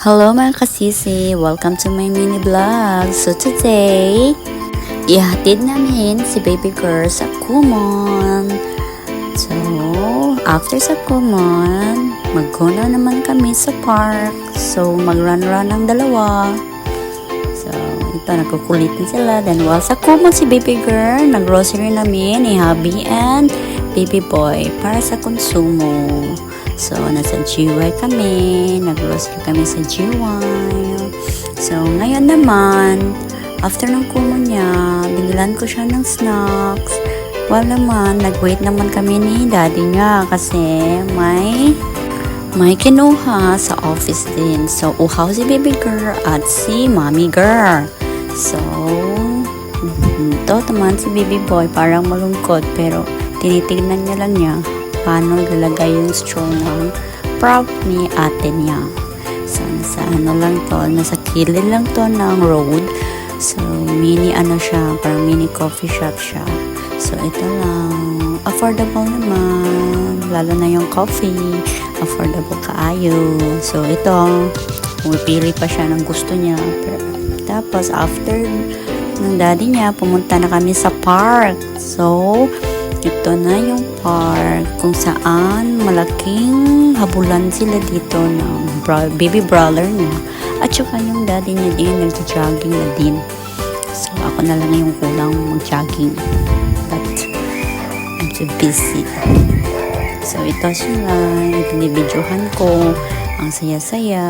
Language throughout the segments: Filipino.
Hello mga kasisi! Welcome to my mini vlog. So today, ihatid namin si baby girl sa Kumon. So, after sa Kumon, mag-go na naman kami sa park. So, mag-run-run ang dalawa. So, ito, nagkukulitin sila. Then, while sa Kumon si baby girl, nag-grocery namin ni hubby and baby boy para sa konsumo. So, nasa GY kami. Nag-grocery kami sa GY. So, ngayon naman, after ng kumo niya, binilan ko siya ng snacks. Well naman, nag-wait naman kami ni daddy niya kasi may kinuha sa office din. So, uhaw si baby girl at si mommy girl. So, ito naman si baby boy parang malungkot pero tinitignan niya lang niya paano lalagay yung straw ng prop ni ate niya. So, nasa ano lang to, nasa kilid lang to ng road. So, mini ano siya, parang mini coffee shop siya. So, ito lang. Affordable naman. Lalo na yung coffee. Affordable kaayo. So, ito, pumipili pa siya ng gusto niya. Tapos, after ng daddy niya, pumunta na kami sa park. So, ito na yung park kung saan malaking habulan sila dito ng baby brother niya. At saka yung daddy niya din, nag-jogging na din. So, ako na lang yung kulang mag-jogging. But, I'm so busy. So, ito sila. Pinibidyohan ko. Ang saya-saya.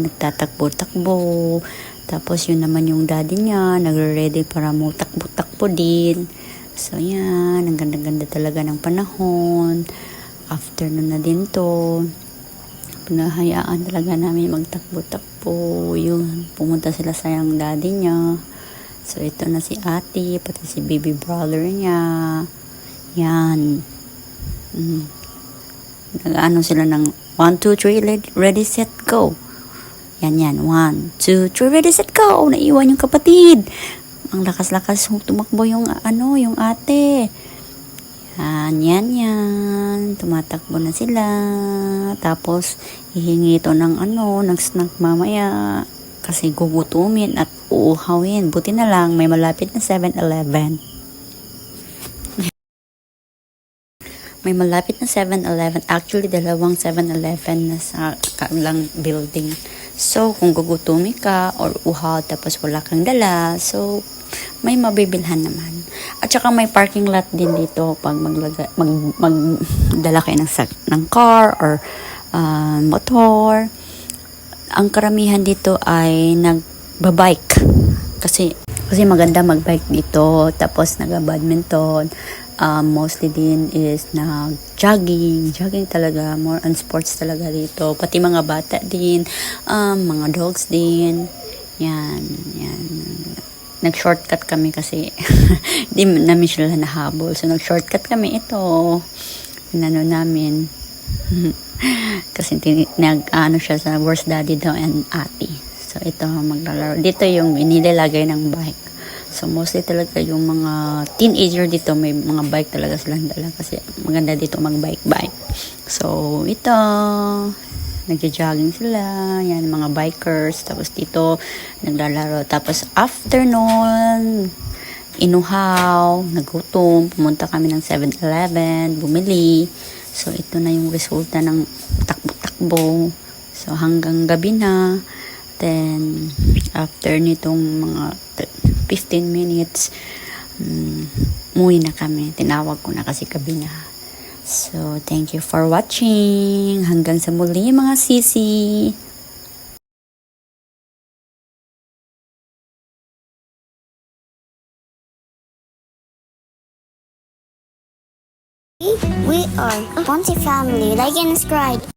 Nagtatakbo-takbo. Tapos, yun naman yung daddy niya. Nagre-ready para mo takbo-takbo din. So, yan. Ang ganda-ganda talaga ng panahon. Afternoon na din to. Pinahayaan talaga namin magtakbo-takbo. Yun. Pumunta sila sa yung daddy niya. So, ito na si ate. Pati si baby brother niya. Yan. Nag-ano sila ng 1, 2, 3, ready, set, go. Yan. 1, 2, 3, ready, set, go. Naiwan yung kapatid. Ang lakas-lakas tumakbo yung yung ate. Yan. Tumatakbo na sila. Tapos, hihingi ito ng ng snack mamaya. Kasi gugutumin at uuhawin. Buti na lang, may malapit na 7-Eleven. May malapit na 7-Eleven. Actually, dalawang 7-Eleven na sa kalang building. So, kung gugutumin ka or uhaw tapos wala kang dala, so, may mabibilhan naman. At saka may parking lot din dito pag magdala kayo ng car or motor. Ang karamihan dito ay nagbabike. Kasi maganda magbike dito. Tapos naga-badminton. Mostly din is nag-jogging. Jogging talaga. More on sports talaga dito. Pati mga bata din. Mga dogs din. Yan. Nag-shortcut kami kasi hindi namin sila nahabol. So, nag-shortcut kami ito. Namin. Kasi siya sa worst daddy daw and ate. So, ito maglalaro. Dito yung inilalagay ng bike. So, mostly talaga yung mga teenager dito, may mga bike talaga silang dala kasi maganda dito mag-bike. So, ito, nagja-jogging sila, yan, mga bikers, tapos dito, naglalaro. Tapos, afternoon, inuhaw, nagutom, pumunta kami ng 7-Eleven, bumili. So, ito na yung resulta ng takbo-takbo. So, hanggang gabi na. Then, after nitong mga 15 minutes, umuwi na kami. Tinawag ko na kasi gabi na. So, thank you for watching. Hanggang sa muli mga sisi. We are Ponzi family. Like and subscribe.